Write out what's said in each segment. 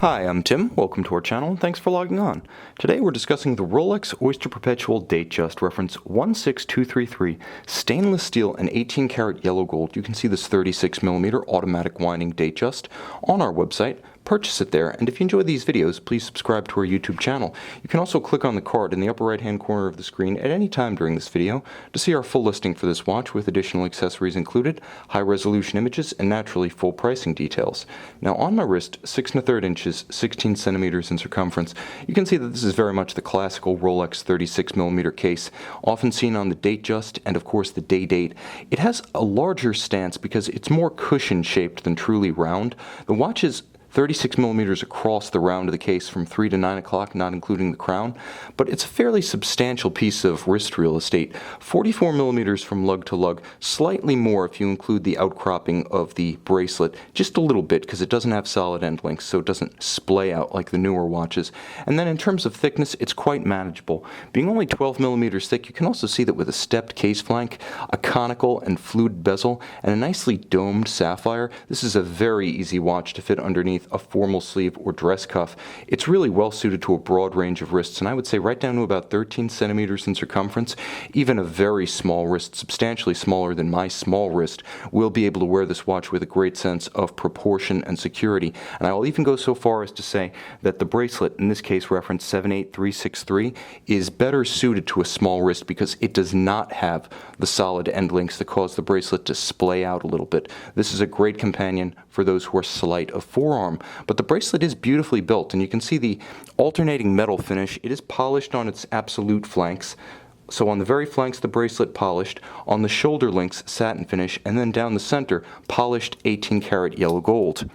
Hi, I'm Tim. Welcome to our channel, and thanks for logging on. Today we're discussing the Rolex Oyster Perpetual Datejust reference 16233, stainless steel and 18 karat yellow gold. You can see this 36mm automatic winding Datejust on our website. Purchase it there, and if you enjoy these videos, please subscribe to our YouTube channel. You can also click on the card in the upper right hand corner of the screen at any time during this video to see our full listing for this watch with additional accessories included, high resolution images, and naturally full pricing details. Now on my wrist, 6 1/3 inches, 16 centimeters in circumference, you can see that this is very much the classical Rolex 36mm case, often seen on the Datejust and of course the day date. It has a larger stance because it's more cushion shaped than truly round. The watch is 36mm across the round of the case from 3 to 9 o'clock, not including the crown, but it's a fairly substantial piece of wrist real estate. 44mm from lug to lug, slightly more if you include the outcropping of the bracelet, just a little bit because it doesn't have solid end links, so it doesn't splay out like the newer watches. And then in terms of thickness, it's quite manageable. Being only 12mm thick, you can also see that with a stepped case flank, a conical and fluted bezel, and a nicely domed sapphire, this is a very easy watch to fit underneath a formal sleeve or dress cuff. It's really well suited to a broad range of wrists, and I would say right down to about 13 centimeters in circumference. Even a very small wrist, substantially smaller than my small wrist, will be able to wear this watch with a great sense of proportion and security. And I will even go so far as to say that the bracelet, in this case reference 78363, is better suited to a small wrist because it does not have the solid end links that cause the bracelet to splay out a little bit. This is a great companion for those who are slight of forearm. But the bracelet is beautifully built, and you can see the alternating metal finish. It is polished on its absolute flanks. So on the very flanks, the bracelet polished, on the shoulder links, satin finish, and then down the center, polished 18 karat yellow gold.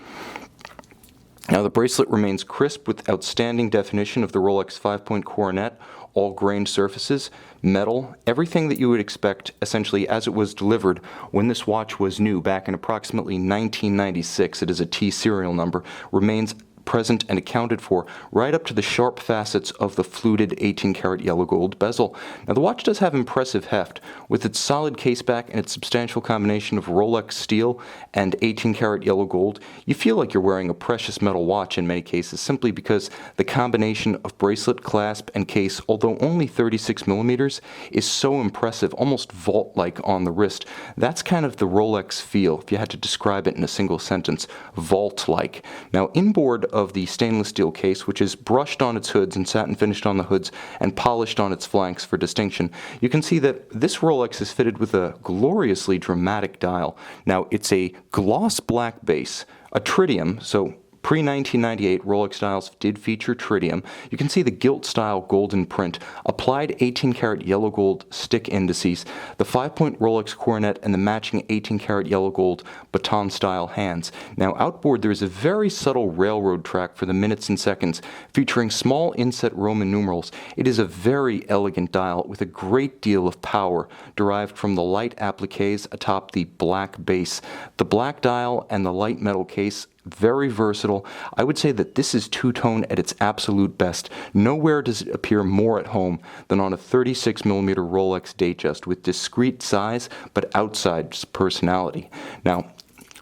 Now the bracelet remains crisp with outstanding definition of the Rolex 5-point coronet, all grained surfaces, metal, everything that you would expect essentially as it was delivered when this watch was new back in approximately 1996. It is a T serial number, remains present and accounted for right up to the sharp facets of the fluted 18 karat yellow gold bezel. Now the watch does have impressive heft. With its solid case back and its substantial combination of Rolex steel and 18 karat yellow gold, you feel like you're wearing a precious metal watch in many cases simply because the combination of bracelet, clasp, and case, although only 36mm, is so impressive, almost vault-like on the wrist. That's kind of the Rolex feel, if you had to describe it in a single sentence, vault-like. Now inboard of the stainless steel case, which is brushed on its hoods and satin finished on the hoods and polished on its flanks for distinction, you can see that this Rolex is fitted with a gloriously dramatic dial. Now it's a gloss black base, a tritium, so pre-1998 Rolex dials did feature tritium. You can see the gilt-style golden print, applied 18 karat yellow gold stick indices, the 5-point Rolex coronet, and the matching 18 karat yellow gold baton-style hands. Now outboard there is a very subtle railroad track for the minutes and seconds, featuring small inset Roman numerals. It is a very elegant dial with a great deal of power derived from the light appliques atop the black base. The black dial and the light metal case, very versatile. I would say that this is two-tone at its absolute best. Nowhere does it appear more at home than on a 36mm Rolex Datejust with discreet size but outsized personality. Now,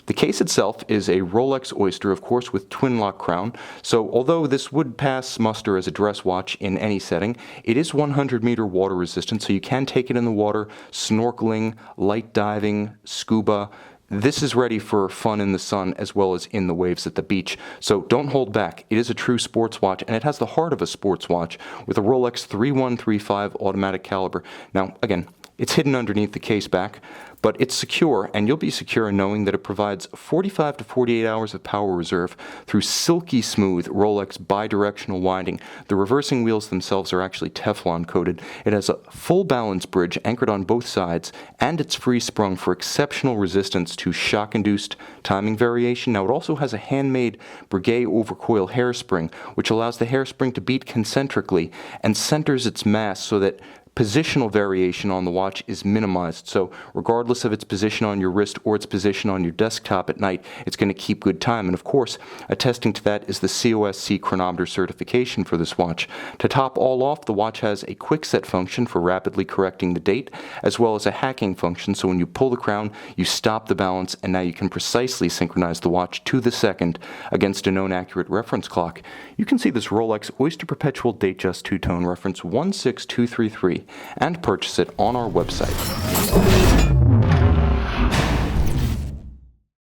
the case itself is a Rolex Oyster, of course, with twin lock crown, so although this would pass muster as a dress watch in any setting, it is 100-meter water resistant, so you can take it in the water, snorkeling, light diving, scuba. This is ready for fun in the sun as well as in the waves at the beach, so don't hold back. It is a true sports watch, and it has the heart of a sports watch with a Rolex 3135 automatic caliber. Now, again, it's hidden underneath the case back, but it's secure, and you'll be secure in knowing that it provides 45 to 48 hours of power reserve through silky smooth Rolex bidirectional winding. The reversing wheels themselves are actually Teflon coated. It has a full balance bridge anchored on both sides, and it's free sprung for exceptional resistance to shock-induced timing variation. Now it also has a handmade Breguet overcoil hairspring, which allows the hairspring to beat concentrically and centers its mass so that positional variation on the watch is minimized. So regardless of its position on your wrist or its position on your desktop at night, it's going to keep good time. And of course, attesting to that is the COSC chronometer certification for this watch. To top all off, the watch has a quick set function for rapidly correcting the date, as well as a hacking function. So when you pull the crown, you stop the balance, and now you can precisely synchronize the watch to the second against a known accurate reference clock. You can see this Rolex Oyster Perpetual Datejust two-tone reference 16233 and purchase it on our website.